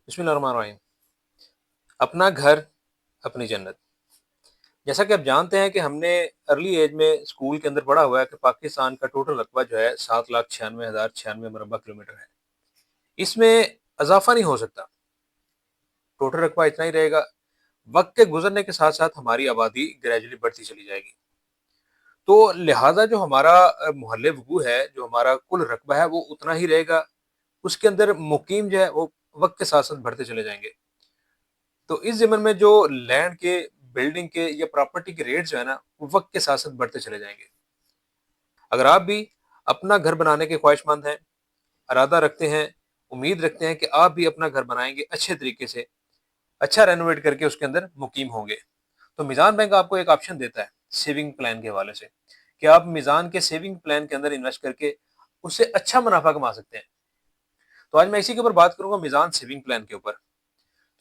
बिस्मिल्लाहिर्रहमानिर्रहीम। अपना घर, अपनी जन्नत। जैसा कि आप जानते हैं कि हमने अर्ली एज में स्कूल के अंदर पढ़ा हुआ है कि पाकिस्तान का टोटल रकबा जो है 7,96,096 मुरबा किलोमीटर है। इसमें इजाफा नहीं हो सकता, टोटल रकबा इतना ही रहेगा। वक्त के गुजरने के साथ साथ हमारी आबादी ग्रेजुअली बढ़ती चली जाएगी। तो लिहाजा जो हमारा मोहल्ले वकू है, जो हमारा कुल रकबा है वो उतना ही रहेगा। उसके अंदर मुकीम जो है वो वक्त के साथ साथ बढ़ते चले जाएंगे। तो इस ज़मन में जो लैंड के, बिल्डिंग के या प्रॉपर्टी के रेट जो है ना, वो वक्त के साथ साथ बढ़ते चले जाएंगे। अगर आप भी अपना घर बनाने के ख्वाहिशमंद हैं, इरादा रखते हैं, उम्मीद रखते हैं कि आप भी अपना घर बनाएंगे अच्छे तरीके से, अच्छा रेनोवेट करके उसके अंदर मुकीम होंगे, तो मीज़ान बैंक आपको एक ऑप्शन देता है सेविंग प्लान के हवाले से कि आप मीज़ान के सेविंग प्लान के अंदर इन्वेस्ट करके उससे अच्छा मुनाफा कमा सकते हैं। तो आज मैं इसी के ऊपर बात करूंगा, मीज़ान सेविंग प्लान के ऊपर।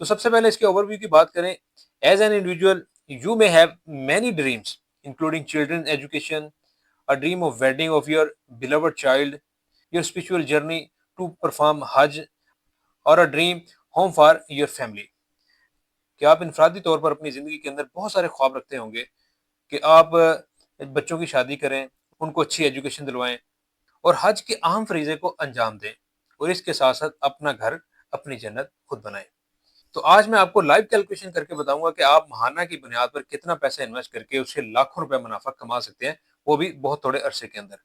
तो सबसे पहले इसके ओवरव्यू की बात करें। As an individual you may have many dreams including children education, a dream of wedding of your beloved child, your spiritual journey to perform Hajj, और a dream home for your family. कि आप इनफरादी तौर पर अपनी ज़िंदगी के अंदर बहुत सारे ख्वाब रखते होंगे कि आप बच्चों की शादी करें, उनको अच्छी एजुकेशन दिलवाएं और हज के अहम फरीज़े को अंजाम दें, और इसके साथ साथ अपना घर, अपनी जन्नत खुद बनाएं। तो आज मैं आपको लाइव कैलकुलेशन करके बताऊंगा कि आप महाना की बुनियाद पर कितना पैसा इन्वेस्ट करके उससे लाखों रुपए मुनाफा कमा सकते हैं, वो भी बहुत थोड़े अरसे के अंदर।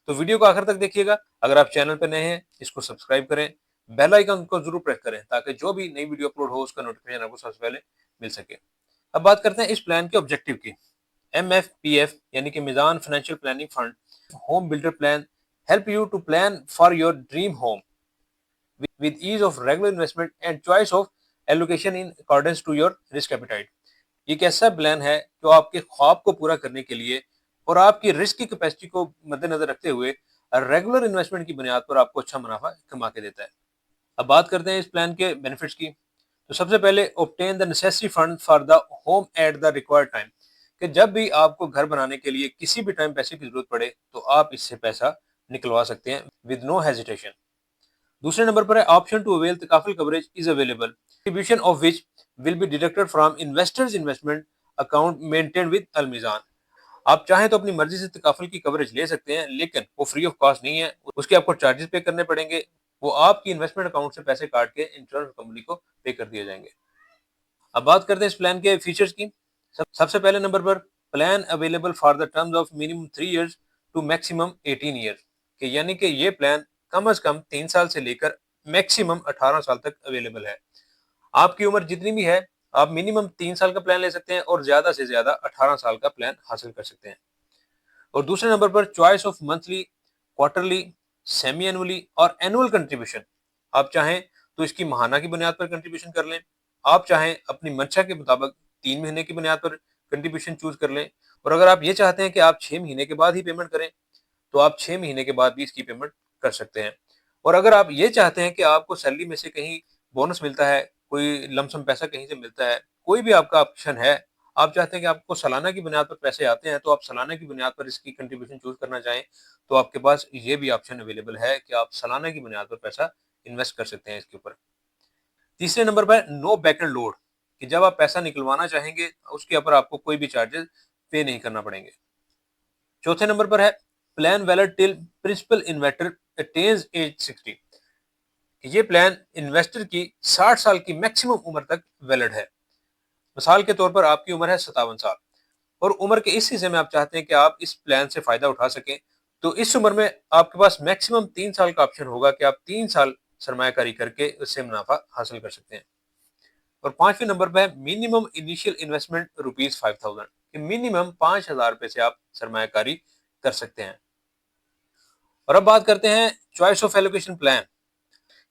तो वीडियो को आखिर तक देखिएगा। अगर आप चैनल पर नए हैं, इसको सब्सक्राइब करें, बेल आइकन को जरूर प्रेस करें ताकि जो भी नई वीडियो अपलोड हो उसका नोटिफिकेशन आपको सबसे पहले मिल सके। अब बात करते हैं इस प्लान के ऑब्जेक्टिव की। MFPF यानी कि Meezan financial planning fund home builder plan help you to plan for your dream home with ease of regular investment and choice of allocation in accordance to your risk appetite। ये एक ऐसा plan है जो आपके ख्वाब को पूरा करने के लिए और आपकी रिस्क की कैपेसिटी को मद्देनजर रखते हुए रेगुलर इन्वेस्टमेंट की बुनियाद पर आपको अच्छा मुनाफा कमा के देता है। अब बात करते हैं इस प्लान के बेनिफिट्स की। तो सबसे पहले obtain the necessary fund for the home at the required time, कि जब भी आपको घर बनाने के लिए किसी भी टाइम पैसे की जरूरत पड़े तो आप इससे पैसा निकलवा सकते हैं विद नो हेजिटेशन। दूसरे नंबर पर है ऑप्शन टू अवेल तकाफुल coverage is available, distribution of which will be deducted from investors investment account maintain with अल मीज़ान। आप चाहें तो अपनी मर्जी से तकाफुल की कवरेज ले सकते हैं, लेकिन वो फ्री ऑफ कॉस्ट नहीं है, उसके आपको चार्जेस पे करने पड़ेंगे। वो आपकी इन्वेस्टमेंट अकाउंट से पैसे काट के इंश्योरेंस कंपनी को पे कर दिए जाएंगे। अब बात करते हैं इस प्लान के फीचर्स की। सबसे पहले नंबर पर plan available for the terms of minimum 3 years to maximum 18 year, कि यानी कि ये प्लान कम अज कम 3 साल से लेकर मैक्सिमम 18 साल तक अवेलेबल है। आपकी उम्र जितनी भी है, आप मिनिमम 3 साल का प्लान ले सकते हैं और ज्यादा से ज्यादा 18 साल का प्लान हासिल कर सकते हैं। और दूसरे नंबर पर choice of monthly, quarterly, semi annually और एनुअल कंट्रीब्यूशन। आप चाहें तो इसकी माहाना की बुनियाद पर कंट्रीब्यूशन कर लें, आप चाहें अपनी मंशा के मुताबिक 3 महीने की बुनियाद पर कंट्रीब्यूशन चूज कर लें, और अगर आप ये चाहते हैं कि आप 6 महीने के बाद ही पेमेंट करें तो आप 6 महीने के बाद भी इसकी पेमेंट कर सकते हैं। और अगर आप ये चाहते हैं कि आपको सैलरी में से कहीं बोनस मिलता है, कोई लमसम पैसा कहीं से मिलता है, कोई भी आपका ऑप्शन है, आप चाहते हैं कि आपको सालाना की बुनियाद पर पैसे आते हैं, तो आप सालाना की बुनियाद पर इसकी कंट्रीब्यूशन चूज करना चाहें तो आपके पास ये भी ऑप्शन अवेलेबल है कि आप सालाना की बुनियाद पर पैसा इन्वेस्ट कर सकते हैं इसके ऊपर। तीसरे नंबर पर नो बैक एंड लोड, कि जब आप पैसा निकलवाना चाहेंगे उसके ऊपर आपको कोई भी चार्जेस पे नहीं करना पड़ेंगे। चौथे नंबर पर है plan valid till principal investor attains age 60। ये प्लान इन्वेस्टर की 60 साल की मैक्सिमम उम्र तक वैलिड है। मिसाल के तौर पर आपकी उम्र है 57 साल और उम्र के इस हिस्से में आप चाहते हैं कि आप इस प्लान से फायदा उठा सकें, तो इस उम्र में आपके पास मैक्सिमम 3 साल का ऑप्शन होगा कि आप 3 साल सरमायाकारी करके उससे मुनाफा हासिल कर सकते हैं। और पांचवें नंबर पर है मिनिमम इनिशियल इन्वेस्टमेंट ₹5000, मिनिमम 5,000 रुपए से आप सरमायाकारी कर सकते हैं। और अब बात करते हैं चॉइस ऑफ एलोकेशन प्लान,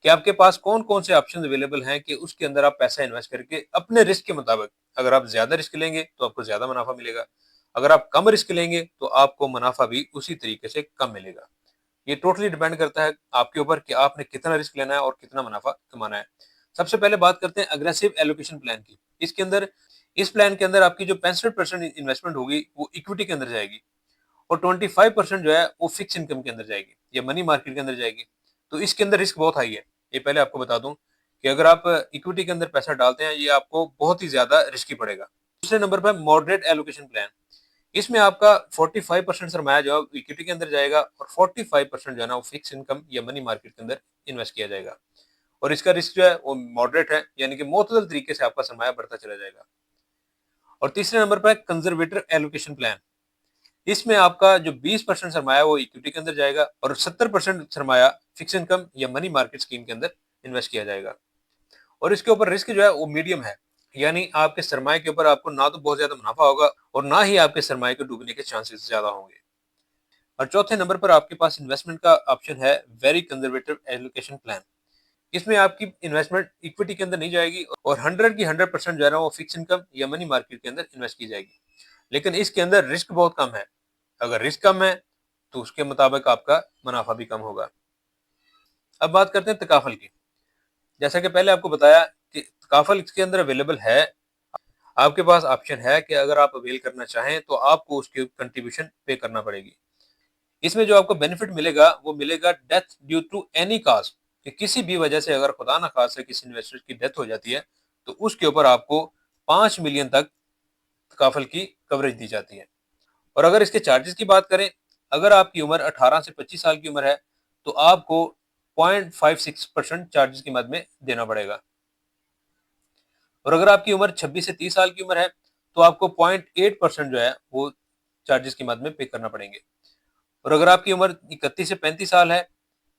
कि आपके पास कौन कौन से ऑप्शन अवेलेबल हैं कि उसके अंदर आप पैसा इन्वेस्ट करके अपने रिस्क के मुताबिक, अगर आप ज्यादा रिस्क लेंगे तो आपको ज्यादा मुनाफा मिलेगा, अगर आप कम रिस्क लेंगे तो आपको मुनाफा भी उसी तरीके से कम मिलेगा। ये टोटली डिपेंड करता है आपके ऊपर कि आपने कितना रिस्क लेना है और कितना मुनाफा कमाना है। सबसे पहले बात करते हैं अग्रेसिव एलोकेशन प्लान की। इसके अंदर, इस प्लान के अंदर आपकी जो 65% इन्वेस्टमेंट होगी वो इक्विटी के अंदर जाएगी और 25% जो है वो फिक्स इनकम के अंदर जाएगी या मनी मार्केट के अंदर जाएगी। तो इसके अंदर रिस्क बहुत हाई है, ये पहले आपको बता दूं। कि अगर आप इक्विटी के अंदर पैसा डालते हैं, ये आपको बहुत ही ज़्यादा रिस्की पड़ेगा। दूसरे नंबर पे मॉडरेट एलोकेशन प्लान। इसमें आपका 45% सरमाया जो है इक्विटी के अंदर जाएगा और 45% जो है ना वो फिक्स इनकम या मनी मार्केट के अंदर इन्वेस्ट किया जाएगा। और इसका रिस्क जो है वो मॉडरेट है, यानी कि मुतदल तरीके से आपका सरमाया बढ़ता चला जाएगा। और तीसरे नंबर पर कंजर्वेटिव एलोकेशन प्लान। इसमें आपका जो 20% सरमाया वो इक्विटी के अंदर जाएगा और 70% सरमाया फिक्स इनकम या मनी मार्केट स्कीम के अंदर इन्वेस्ट किया जाएगा। और इसके ऊपर रिस्क जो है वो मीडियम है, यानी आपके सरमाए के ऊपर आपको ना तो बहुत ज्यादा मुनाफा होगा और ना ही आपके सरमाए को डूबने के चांसेस ज्यादा होंगे। और चौथे नंबर पर आपके पास इन्वेस्टमेंट का ऑप्शन है वेरी कंजर्वेटिव एलोकेशन प्लान। इसमें आपकी इन्वेस्टमेंट इक्विटी के अंदर नहीं जाएगी और 100% जो है ना वो फिक्स इनकम या मनी मार्केट के अंदर इन्वेस्ट की जाएगी। लेकिन इसके अंदर रिस्क बहुत कम है। अगर रिस्क कम है तो उसके मुताबिक आपका मुनाफा भी कम होगा। अब बात करते हैं तकाफल की। जैसा कि पहले आपको बताया कि तकाफल इसके अंदर अवेलेबल है। आपके पास ऑप्शन है कि अगर आप अवेल करना चाहें तो आपको उसकी कंट्रीब्यूशन पे करना पड़ेगी। इसमें जो आपको बेनिफिट मिलेगा वो मिलेगा डेथ ड्यू टू एनी काज, कि किसी भी वजह से अगर खुदा ना खास्ता किसी इन्वेस्टर की डेथ हो जाती है तो उसके ऊपर आपको 5 मिलियन तक तकाफल की कवरेज दी जाती है। और अगर इसके चार्जेस की बात करें, अगर आपकी उम्र 18 से 25 साल की उम्र है तो आपको 0.56% चार्जेस की मद में देना पड़ेगा। और अगर आपकी उम्र 26 से 30 साल की उम्र है तो आपको 0.8% जो है वो चार्जेस की मद में पे करना पड़ेंगे। और अगर आपकी उम्र 31 से 35 साल है,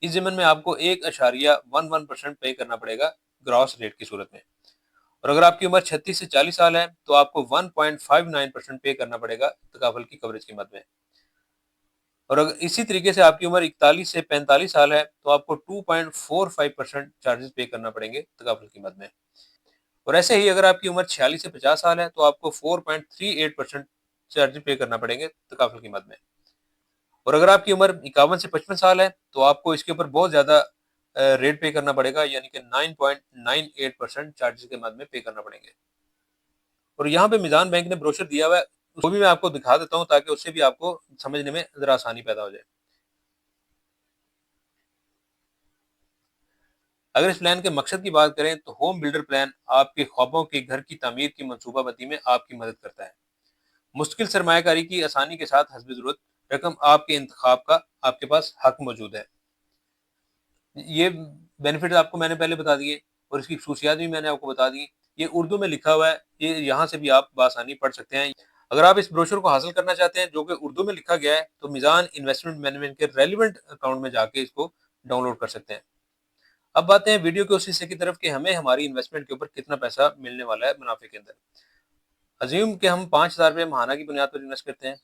इस ज़मन में आपको 1.11% पे करना पड़ेगा ग्रॉस रेट की सूरत में। और अगर आपकी उम्र 36 से 40 साल है तो आपको 1.59% पे करना पड़ेगा तकाफल की कवरेज की मद में। और अगर इसी तरीके से आपकी उम्र 41 से 45 साल है तो आपको 2.45% चार्जेस पे करना पड़ेंगे तकाफल की मद में। और ऐसे ही अगर आपकी उम्र 46 से 50 साल है तो आपको 4.38% चार्जेस पे करना पड़ेंगे तकाफल की मद में। और अगर आपकी उम्र 51 से 55 साल है तो आपको इसके ऊपर बहुत ज्यादा रेट पे करना पड़ेगा, यानी कि 9.98% चार्जेस के मद में पे करना पड़ेंगे। और यहाँ पे मिजान बैंक ने ब्रोशर दिया हुआ है, वो भी मैं आपको दिखा देता हूँ ताकि उससे भी आपको समझने में जरा आसानी पैदा हो जाए। अगर इस प्लान के मकसद की बात करें तो होम बिल्डर प्लान आपके ख्वाबों के घर की तामीर की मनसूबाबंदी में आपकी मदद करता है। मुश्किल सरमायाकारी की आसानी के साथ हस्ब जरूरत रकम आपके इंतखाब का आपके पास हक मौजूद है। ये बेनिफिट आपको मैंने पहले बता दिए और इसकी खसूसियात भी मैंने आपको बता दी। ये उर्दू में लिखा हुआ है, ये यहाँ से भी आप बासानी पढ़ सकते हैं। अगर आप इस ब्रोशर को हासिल करना चाहते हैं जो कि उर्दू में लिखा गया है तो मिजान इन्वेस्टमेंट मैनेजमेंट के रेलिवेंट अकाउंट में जाके इसको डाउनलोड कर सकते हैं। अब बात है वीडियो के उस हिस्से की तरफ कि हमें हमारी इन्वेस्टमेंट के ऊपर कितना पैसा मिलने वाला है मुनाफे के अंदर। अज्यूम कि हम 5,000 रुपये माहाना की बुनियाद पर इन्वेस्ट करते हैं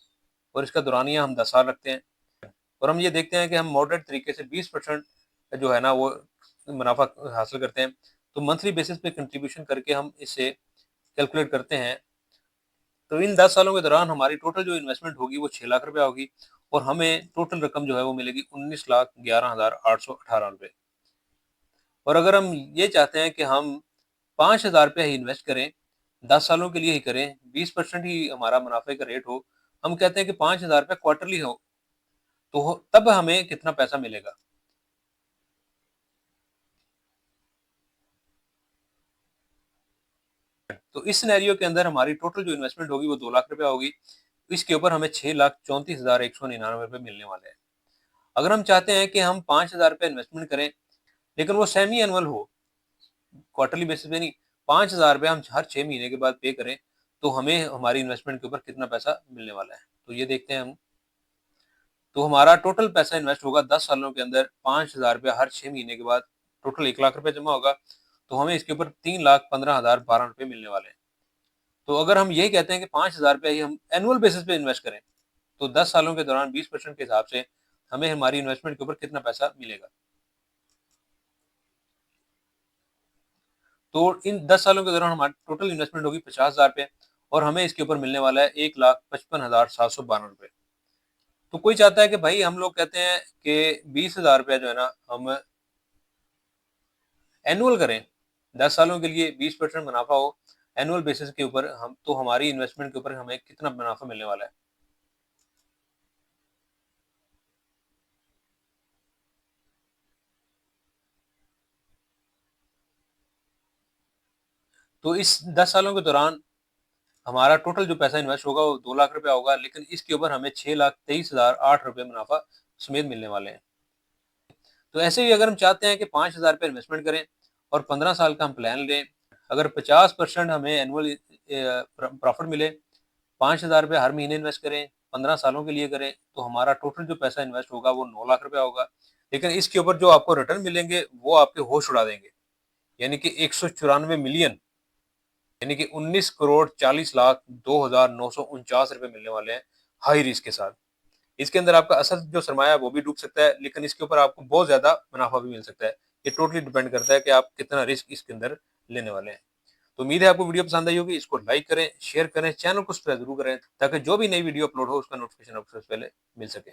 और इसका दौरानिया हम 10 साल रखते हैं और हम ये देखते हैं कि हम मॉडरेट तरीके से 20% जो है ना वो मुनाफा हासिल करते हैं। तो मंथली बेसिस पे कंट्रीब्यूशन करके हम इसे कैलकुलेट करते हैं तो इन 10 सालों के दौरान हमारी टोटल जो इन्वेस्टमेंट होगी वो 6 लाख रुपया होगी और हमें टोटल रकम जो है वो मिलेगी 19,11,818 रुपये। और अगर हम ये चाहते हैं कि हम 5,000 रुपया ही इन्वेस्ट करें, 10 सालों के लिए ही करें, 20% ही हमारा मुनाफे का रेट हो, हम कहते हैं कि 5,000 रुपया क्वार्टरली हो, तब हमें कितना पैसा मिलेगा। तो इस सिनेरियो के अंदर हमारी टोटल जो इन्वेस्टमेंट होगी वो 2 लाख रुपया होगी। इसके ऊपर हमें 6,34,199 रुपये मिलने वाले हैं। अगर हम चाहते हैं कि हम 5,000 रुपये इन्वेस्टमेंट करें लेकिन वो सेमी एनुअल हो, क्वार्टरली बेसिस पे नहीं, 5,000 रुपये हम हर 6 महीने के बाद पे करें तो हमें हमारी इन्वेस्टमेंट के ऊपर कितना पैसा मिलने वाला है, तो ये देखते हैं हम। तो हमारा टोटल पैसा इन्वेस्ट होगा 10 सालों के अंदर 5,000 रुपया हर 6 महीने के बाद, टोटल 1 लाख रुपया जमा होगा तो हमें इसके ऊपर 3,15,012 रुपये मिलने वाले हैं। तो अगर हम यही कहते हैं कि 5,000 रुपया ही हम एनुअल बेसिस पे इन्वेस्ट करें तो 10 सालों के दौरान 20% के हिसाब से हमें हमारी इन्वेस्टमेंट के ऊपर कितना पैसा मिलेगा। तो इन 10 सालों के दौरान हमारी टोटल इन्वेस्टमेंट होगी 50,000 रुपये और हमें इसके ऊपर मिलने वाला है 1,55,712 रुपये। तो कोई चाहता है कि भाई हम लोग कहते हैं कि 20,000 रुपया जो है ना हम एनुअल करें, 10 सालों के लिए 20% मुनाफा हो एनुअल बेसिस के ऊपर, हम तो हमारी इन्वेस्टमेंट के ऊपर हमें कितना मुनाफा मिलने वाला है। तो इस 10 सालों के दौरान हमारा टोटल जो पैसा इन्वेस्ट होगा वो 2 लाख रुपया होगा, लेकिन इसके ऊपर हमें 6,23,008 रुपए मुनाफा समेत मिलने वाले हैं। तो ऐसे ही अगर हम चाहते हैं कि 5,000 रुपए इन्वेस्टमेंट करें और 15 साल का हम प्लान लें, अगर 50% हमें एनुअल प्रॉफिट मिले, 5,000 रुपए हर महीने इन्वेस्ट करें, 15 सालों के लिए करें, तो हमारा टोटल जो पैसा इन्वेस्ट होगा वो 9 लाख रुपया होगा। लेकिन इसके ऊपर जो आपको रिटर्न मिलेंगे वो आपके होश उड़ा देंगे। यानी कि 194 मिलियन, यानी कि 19 करोड़ 40 लाख 2,949 रुपए मिलने वाले हैं हाई रिस्क के साथ। इसके अंदर आपका असल जो सरमाया है वो भी डूब सकता है, लेकिन इसके ऊपर आपको बहुत ज़्यादा मुनाफा भी मिल सकता है। ये टोटली डिपेंड करता है कि आप कितना रिस्क इसके अंदर लेने वाले हैं। तो उम्मीद है आपको वीडियो पसंद आई होगी। इसको लाइक करें, शेयर करें, चैनल को सब्सक्राइब ज़रूर करें ताकि जो भी नई वीडियो अपलोड हो उसका नोटिफिकेशन आपको सबसे पहले मिल सके।